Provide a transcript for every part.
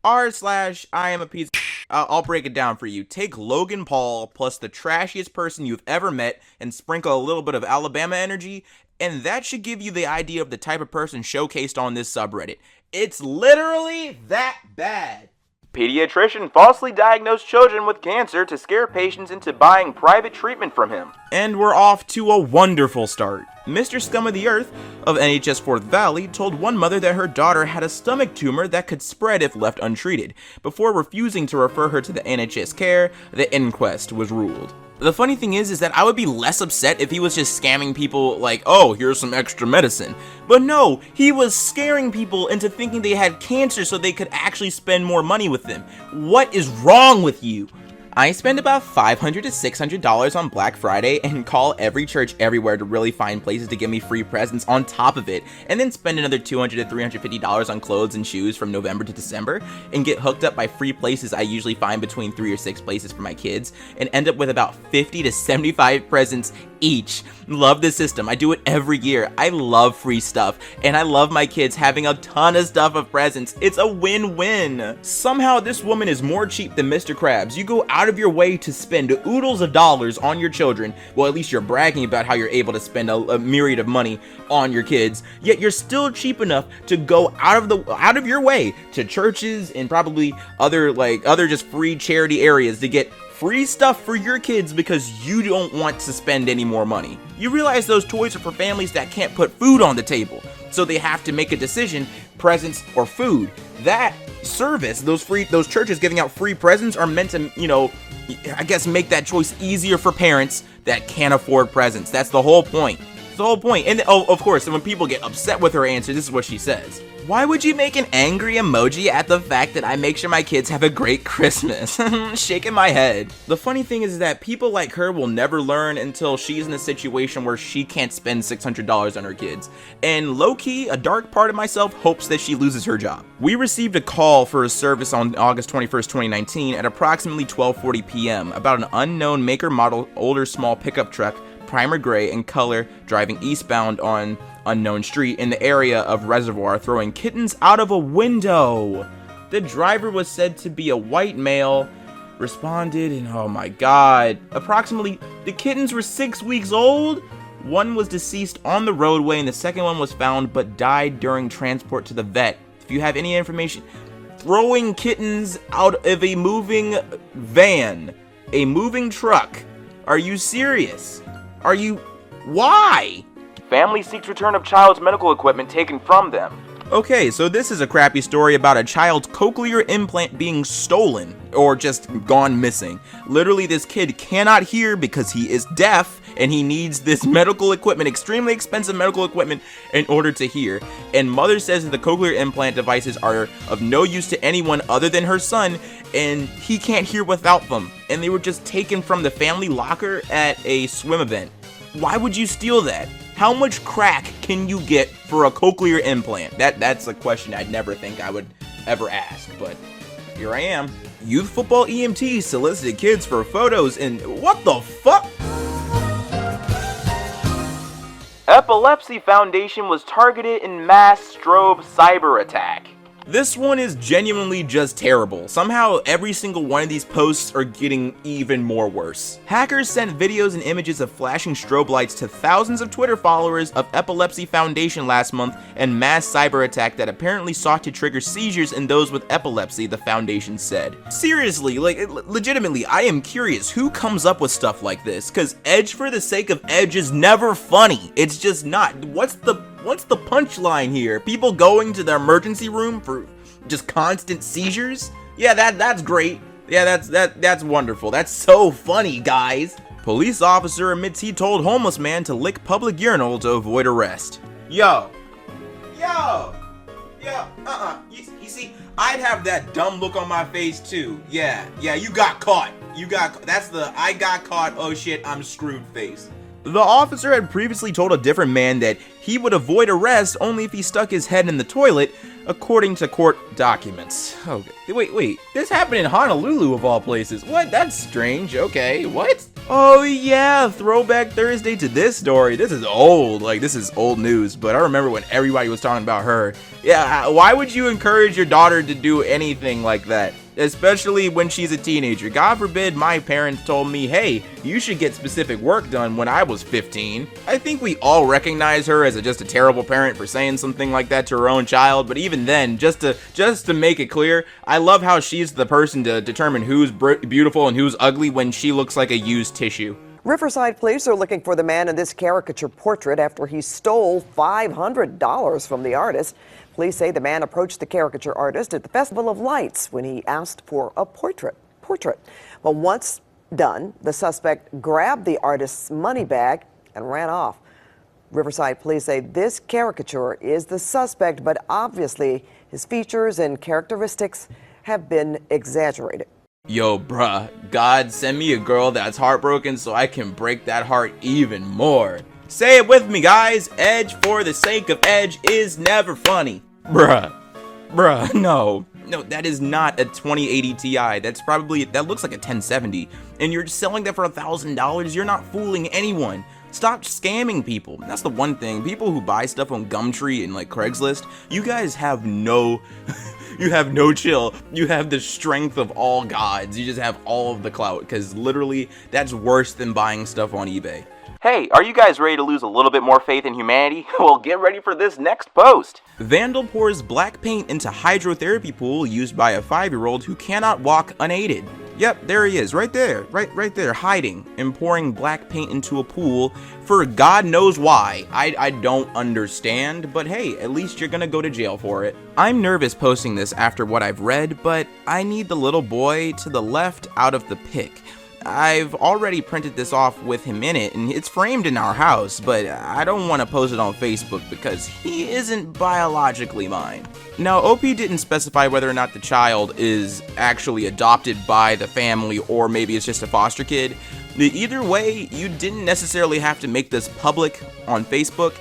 r/Iamapieceofshit. I'll break it down for you. Take Logan Paul plus the trashiest person you've ever met and sprinkle a little bit of Alabama energy, and that should give you the idea of the type of person showcased on this subreddit. It's literally that bad. Pediatrician falsely diagnosed children with cancer to scare patients into buying private treatment from him. And we're off to a wonderful start. Mr. Scum of the Earth of NHS Forth Valley told one mother that her daughter had a stomach tumor that could spread if left untreated. Before refusing to refer her to the NHS care, the inquest was ruled. The funny thing is that I would be less upset if he was just scamming people like, oh, here's some extra medicine. But no, he was scaring people into thinking they had cancer so they could actually spend more money with them. What is wrong with you? I spend about $500 to $600 on Black Friday and call every church everywhere to really find places to give me free presents on top of it, and then spend another $200 to $350 on clothes and shoes from November to December, and get hooked up by free places I usually find between 3 or 6 places for my kids, and end up with about 50 to 75 presents each. Love this system. I do it every year. I love free stuff, and I love my kids having a ton of stuff of presents. It's a win-win. Somehow this woman is more cheap than Mr. Krabs. You go out of your way to spend oodles of dollars on your children. Well, at least you're bragging about how you're able to spend a myriad of money on your kids, yet you're still cheap enough to go out of your way to churches and probably other just free charity areas to get free stuff for your kids because you don't want to spend any more money. You realize those toys are for families that can't put food on the table, so they have to make a decision, presents or food. That service, those churches giving out free presents are meant to, I guess make that choice easier for parents that can't afford presents. That's the whole point. It's the whole point. And of course, when people get upset with her answer, this is what she says. Why would you make an angry emoji at the fact that I make sure my kids have a great Christmas? Shaking my head. The funny thing is that people like her will never learn until she's in a situation where she can't spend $600 on her kids. And low-key, a dark part of myself hopes that she loses her job. We received a call for a service on August 21st, 2019 at approximately 12:40 p.m. about an unknown maker model older small pickup truck, primer gray in color, driving eastbound on unknown street in the area of Reservoir, throwing kittens out of a window. The driver was said to be a white male, responded, and oh my god, the kittens were 6 weeks old. One was deceased on the roadway and the second one was found but died during transport to the vet. If you have any information, throwing kittens out of a moving van, a moving truck, are you serious? Why? Family seeks return of child's medical equipment taken from them. Okay, so this is a crappy story about a child's cochlear implant being stolen or just gone missing. Literally, this kid cannot hear because he is deaf and he needs this medical equipment, extremely expensive medical equipment, in order to hear. And mother says that the cochlear implant devices are of no use to anyone other than her son, and he can't hear without them. And they were just taken from the family locker at a swim event. Why would you steal that? How much crack can you get for a cochlear implant? That's a question I'd never think I would ever ask, but here I am. Youth football EMT solicited kids for photos and what the fuck? Epilepsy Foundation was targeted in mass strobe cyberattack. This one is genuinely just terrible. Somehow every single one of these posts are getting even more worse. Hackers sent videos and images of flashing strobe lights to thousands of Twitter followers of Epilepsy Foundation last month and mass cyber attack that apparently sought to trigger seizures in those with epilepsy, the foundation said. Seriously, legitimately, I am curious who comes up with stuff like this, cause edge for the sake of edge is never funny. It's just not. What's the punchline here? People going to the emergency room for just constant seizures? Yeah, that's great. Yeah, that's wonderful. That's so funny, guys. Police officer admits he told homeless man to lick public urinal to avoid arrest. You see, I'd have that dumb look on my face too. Yeah, you got caught. That's the I got caught, oh shit, I'm screwed face. The officer had previously told a different man that he would avoid arrest only if he stuck his head in the toilet, according to court documents. Okay, wait, this happened in Honolulu of all places. What? That's strange. Okay, what? Oh yeah, throwback Thursday to this story. This is old, like this is old news, but I remember when everybody was talking about her. Yeah, why would you encourage your daughter to do anything like that? Especially when she's a teenager. God forbid my parents told me, hey, you should get specific work done when I was 15. I think we all recognize her as just a terrible parent for saying something like that to her own child, but even then, just to make it clear, I love how she's the person to determine who's beautiful and who's ugly when she looks like a used tissue. Riverside police are looking for the man in this caricature portrait after he stole $500 from the artist. Police say the man approached the caricature artist at the Festival of Lights when he asked for a portrait. But once done, the suspect grabbed the artist's money bag and ran off. Riverside police say this caricature is the suspect, but obviously his features and characteristics have been exaggerated. Yo, bruh, God, send me a girl that's heartbroken so I can break that heart even more. Say it with me, guys. Edge for the sake of edge is never funny. Bruh, no, that is not a 2080 Ti. That looks like a 1070. And you're selling that for $1,000. You're not fooling anyone. Stop scamming people. That's the one thing. People who buy stuff on Gumtree and like Craigslist, you guys have no, you have no chill. You have the strength of all gods. You just have all of the clout, because literally that's worse than buying stuff on eBay. Hey, are you guys ready to lose a little bit more faith in humanity? Well, get ready for this next post. Vandal pours black paint into hydrotherapy pool used by a 5-year-old who cannot walk unaided. Yep, there he is, right there, right there, hiding and pouring black paint into a pool for God knows why. I don't understand, but hey, at least you're gonna go to jail for it. I'm nervous posting this after what I've read, but I need the little boy to the left out of the pic. I've already printed this off with him in it, and it's framed in our house, but I don't want to post it on Facebook because he isn't biologically mine. Now, OP didn't specify whether or not the child is actually adopted by the family or maybe it's just a foster kid. Either way, you didn't necessarily have to make this public on Facebook.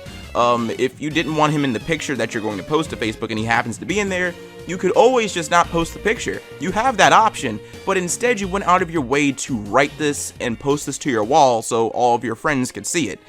If you didn't want him in the picture that you're going to post to Facebook and he happens to be in there, you could always just not post the picture. You have that option, but instead you went out of your way to write this and post this to your wall so all of your friends could see it.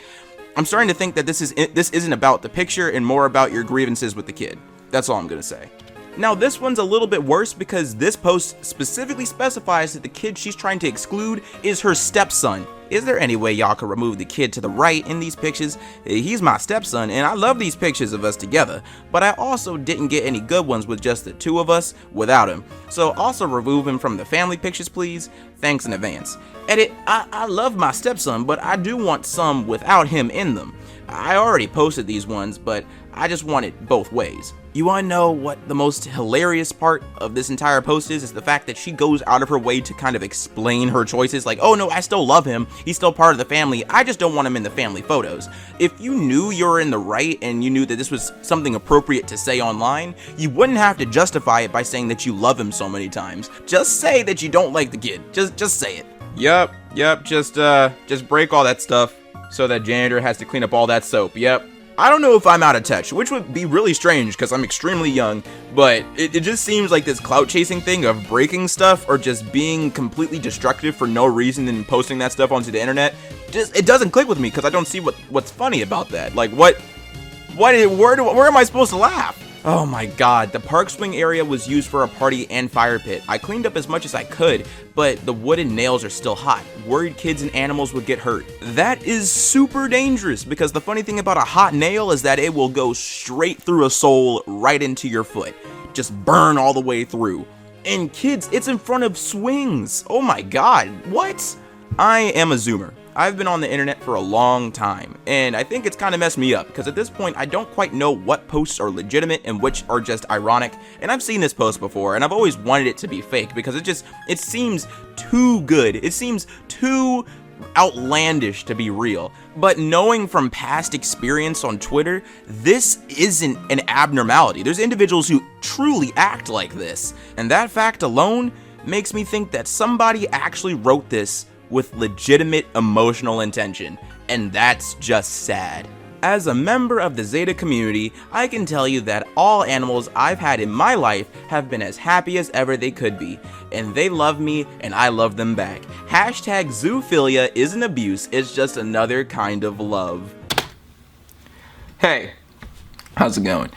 I'm starting to think that this isn't about the picture and more about your grievances with the kid. That's all I'm gonna say. Now this one's a little bit worse because this post specifically specifies that the kid she's trying to exclude is her stepson. Is there any way y'all could remove the kid to the right in these pictures? He's my stepson and I love these pictures of us together, but I also didn't get any good ones with just the two of us without him. So also remove him from the family pictures, please. Thanks in advance. Edit, I love my stepson, but I do want some without him in them. I already posted these ones, but I just want it both ways. You wanna know what the most hilarious part of this entire post is the fact that she goes out of her way to kind of explain her choices, like, oh no, I still love him, he's still part of the family, I just don't want him in the family photos. If you knew you were in the right and you knew that this was something appropriate to say online, you wouldn't have to justify it by saying that you love him so many times. Just say that you don't like the kid, just say it. Yep, just break all that stuff so that janitor has to clean up all that soap, yep. I don't know if I'm out of touch, which would be really strange because I'm extremely young, but it just seems like this clout chasing thing of breaking stuff or just being completely destructive for no reason and posting that stuff onto the internet, it doesn't click with me because I don't see what's funny about that. Like where am I supposed to laugh? Oh my god, the park swing area was used for a party and fire pit. I cleaned up as much as I could, but the wooden nails are still hot. Worried kids and animals would get hurt. That is super dangerous because the funny thing about a hot nail is that it will go straight through a sole right into your foot. Just burn all the way through. And kids, it's in front of swings. Oh my god, what? I am a Zoomer. I've been on the internet for a long time, and I think it's kind of messed me up, because at this point, I don't quite know what posts are legitimate and which are just ironic, and I've seen this post before, and I've always wanted it to be fake, because it seems too good, it seems too outlandish to be real. But knowing from past experience on Twitter, this isn't an abnormality. There's individuals who truly act like this, and that fact alone makes me think that somebody actually wrote this with legitimate emotional intention, and that's just sad. As a member of the Zeta community, I can tell you that all animals I've had in my life have been as happy as ever they could be, and they love me and I love them back. Hashtag zoophilia isn't abuse, it's just another kind of love. Hey, how's it going?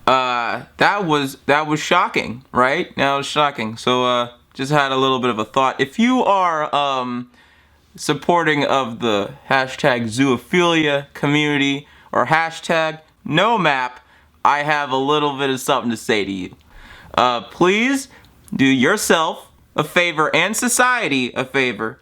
That was shocking, right? That was shocking. So just had a little bit of a thought. If you are supporting of the hashtag zoophilia community or hashtag no map, I have a little bit of something to say to you. Please do yourself a favor and society a favor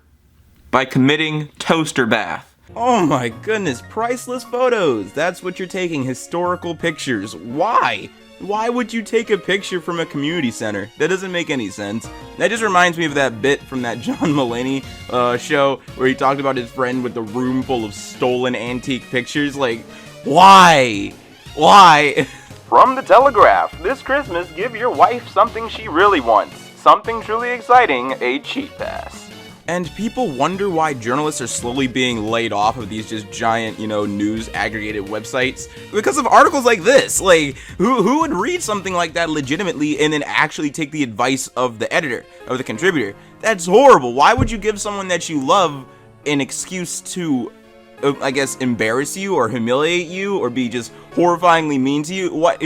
by committing toaster bath. Oh my goodness, priceless photos. That's what you're taking, historical pictures. Why? Why would you take a picture from a community center? That doesn't make any sense. That just reminds me of that bit from that John Mulaney show where he talked about his friend with the room full of stolen antique pictures. Like, why? Why? From the Telegraph, this Christmas, give your wife something she really wants. Something truly exciting, a cheat pass. And people wonder why journalists are slowly being laid off of these just giant, news aggregated websites. Because of articles like this. Like, who would read something like that legitimately and then actually take the advice of the editor, of the contributor? That's horrible. Why would you give someone that you love an excuse to, I guess, embarrass you or humiliate you or be just horrifyingly mean to you? What?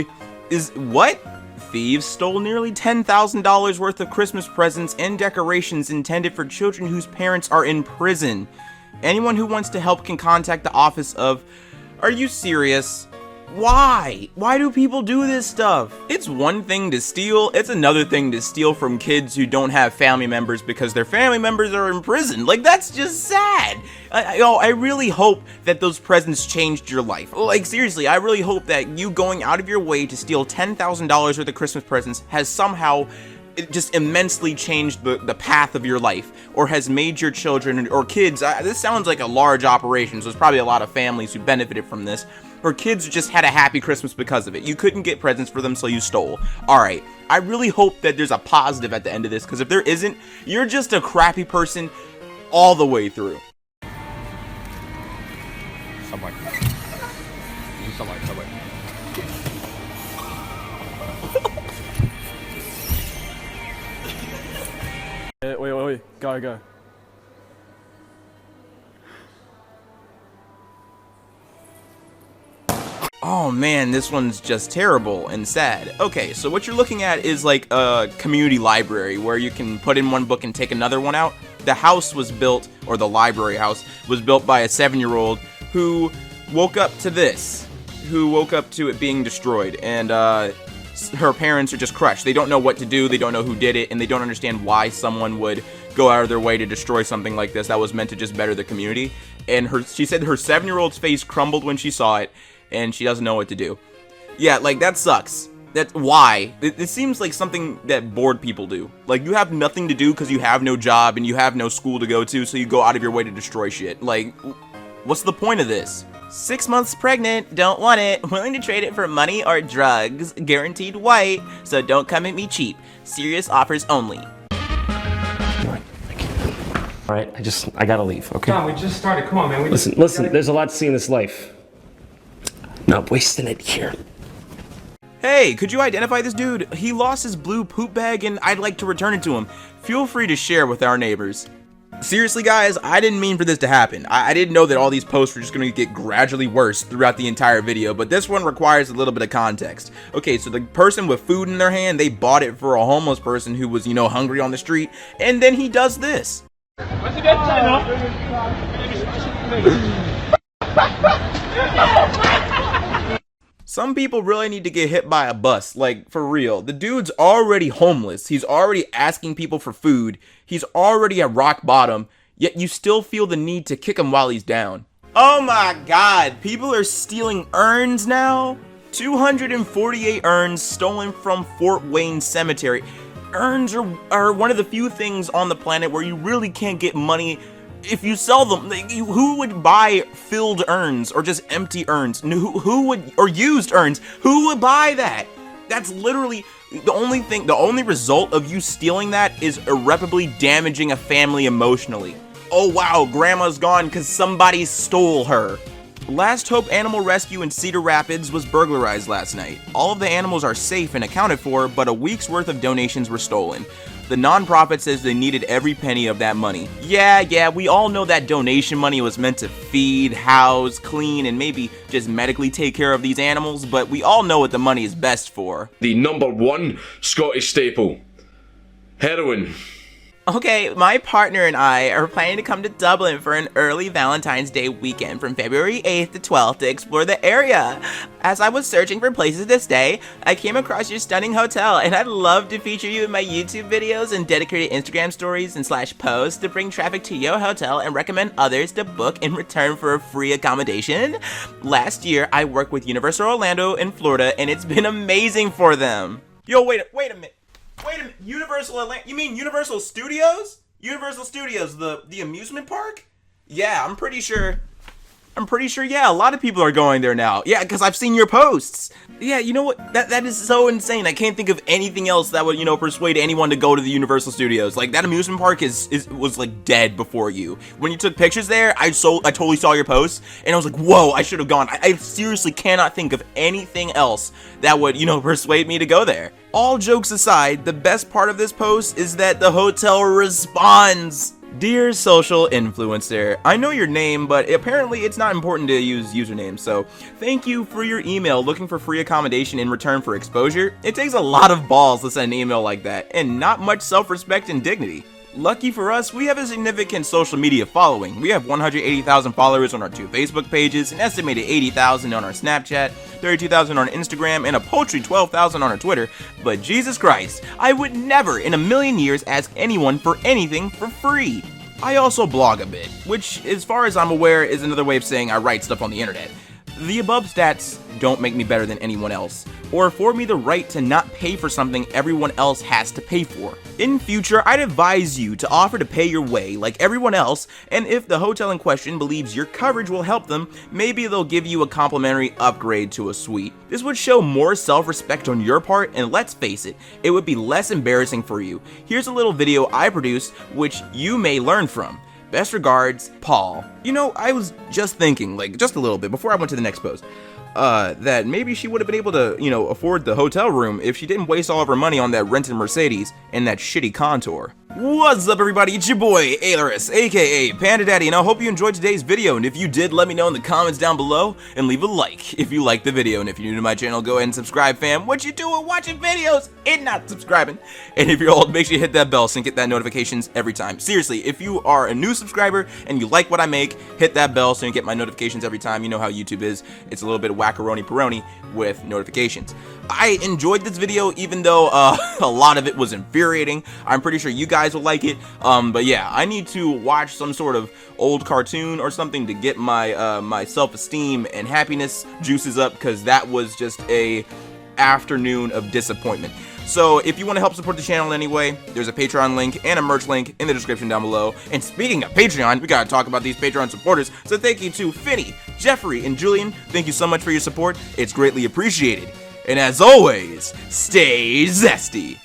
Thieves stole nearly $10,000 worth of Christmas presents and decorations intended for children whose parents are in prison. Anyone who wants to help can contact the office of... Are you serious? Why? Why do people do this stuff? It's one thing to steal, it's another thing to steal from kids who don't have family members because their family members are in prison. Like, that's just sad. I really hope that those presents changed your life. Like, seriously, I really hope that you going out of your way to steal $10,000 worth of Christmas presents has somehow just immensely changed the path of your life, or has made your children or kids, this sounds like a large operation, so there's probably a lot of families who benefited from this, or kids just had a happy Christmas because of it. You couldn't get presents for them, so you stole. Alright, I really hope that there's a positive at the end of this, because if there isn't, you're just a crappy person all the way through. Subway. Subway. Wait, go. Oh man, this one's just terrible and sad. Okay, so what you're looking at is like a community library where you can put in one book and take another one out. The house was built, or the library house, was built by a 7-year-old who woke up to this, who woke up to it being destroyed, and her parents are just crushed. They don't know what to do, they don't know who did it, and they don't understand why someone would go out of their way to destroy something like this that was meant to just better the community. And she said her 7-year-old's face crumbled when she saw it, and she doesn't know what to do. Yeah, like, that sucks. That's why. It seems like something that bored people do. Like, you have nothing to do because you have no job and you have no school to go to, so you go out of your way to destroy shit. Like, what's the point of this? 6 months pregnant, don't want it, willing to trade it for money or drugs, guaranteed white, so don't come at me cheap. Serious offers only. Alright, I gotta leave, okay? John, we just started. Come on, man. Listen, there's a lot to see in this life. Not wasting it here. Hey, could you identify this dude? He lost his blue poop bag and I'd like to return it to him. Feel free to share with our neighbors. Seriously guys, I didn't mean for this to happen. I didn't know that all these posts were just going to get gradually worse throughout the entire video, but this one requires a little bit of context. Okay, so the person with food in their hand, they bought it for a homeless person who was, hungry on the street, and then he does this. Some people really need to get hit by a bus, like, for real. The dude's already homeless, he's already asking people for food, he's already at rock bottom, yet you still feel the need to kick him while he's down. Oh my god, people are stealing urns now? 248 urns stolen from Fort Wayne Cemetery. Urns are one of the few things on the planet where you really can't get money if you sell them. Who would buy filled urns or just empty urns? Who would, or used urns? Who would buy that? That's literally the only result of you stealing that is irreparably damaging a family emotionally. Oh wow, grandma's gone because somebody stole her. Last Hope Animal Rescue in Cedar Rapids was burglarized last night. All of the animals are safe and accounted for, but a week's worth of donations were stolen. The nonprofit says they needed every penny of that money. Yeah, we all know that donation money was meant to feed, house, clean, and maybe just medically take care of these animals, but we all know what the money is best for. The #1 Scottish staple. Heroin. Okay, my partner and I are planning to come to Dublin for an early Valentine's Day weekend from February 8th to 12th to explore the area. As I was searching for places to stay, I came across your stunning hotel, and I'd love to feature you in my YouTube videos and dedicated Instagram stories and /posts to bring traffic to your hotel and recommend others to book in return for a free accommodation. Last year, I worked with Universal Orlando in Florida, and it's been amazing for them. Yo, wait a minute. Universal Atlanta? You mean Universal Studios? Universal Studios, the amusement park? Yeah, I'm pretty sure, yeah, a lot of people are going there now. Yeah, because I've seen your posts. Yeah, you know what? That is so insane. I can't think of anything else that would, persuade anyone to go to the Universal Studios. Like, that amusement park was like dead before you. When you took pictures there, I totally saw your posts, and I was like, whoa, I should have gone. I seriously cannot think of anything else that would, persuade me to go there. All jokes aside, the best part of this post is that the hotel responds. Dear social influencer, I know your name, but apparently it's not important to use usernames, so thank you for your email looking for free accommodation in return for exposure. It takes a lot of balls to send an email like that, and not much self-respect and dignity. Lucky for us, we have a significant social media following. We have 180,000 followers on our 2 Facebook pages, an estimated 80,000 on our Snapchat, 32,000 on Instagram, and a paltry 12,000 on our Twitter. But Jesus Christ, I would never in a million years ask anyone for anything for free. I also blog a bit, which, as far as I'm aware, is another way of saying I write stuff on the internet. The above stats don't make me better than anyone else, or afford me the right to not pay for something everyone else has to pay for. In future, I'd advise you to offer to pay your way like everyone else, and if the hotel in question believes your coverage will help them, maybe they'll give you a complimentary upgrade to a suite. This would show more self-respect on your part, and let's face it, it would be less embarrassing for you. Here's a little video I produced, which you may learn from. Best regards, Paul. I was just thinking, just a little bit before I went to the next post, that maybe she would have been able to, afford the hotel room if she didn't waste all of her money on that rented Mercedes and that shitty Contour. What's up, everybody? It's your boy, Ailurus, aka Panda Daddy, and I hope you enjoyed today's video, and if you did, let me know in the comments down below, and leave a like if you liked the video, and if you're new to my channel, go ahead and subscribe, fam. What you doing watching videos and not subscribing? And if you're old, make sure you hit that bell so you can get that notifications every time. Seriously, if you are a new subscriber and you like what I make, hit that bell so you get my notifications every time. You know how YouTube is. It's a little bit of wackaroni-peroni with notifications. I enjoyed this video, even though a lot of it was infuriating. I'm pretty sure you guys will like it, but yeah, I need to watch some sort of old cartoon or something to get my my self-esteem and happiness juices up, because that was just a afternoon of disappointment. So if you want to help support the channel in any way, there's a Patreon link and a merch link in the description down below. And speaking of Patreon, we gotta talk about these Patreon supporters. So thank you to Finney, Jeffrey, and Julian. Thank you so much for your support. It's greatly appreciated. And as always, stay zesty.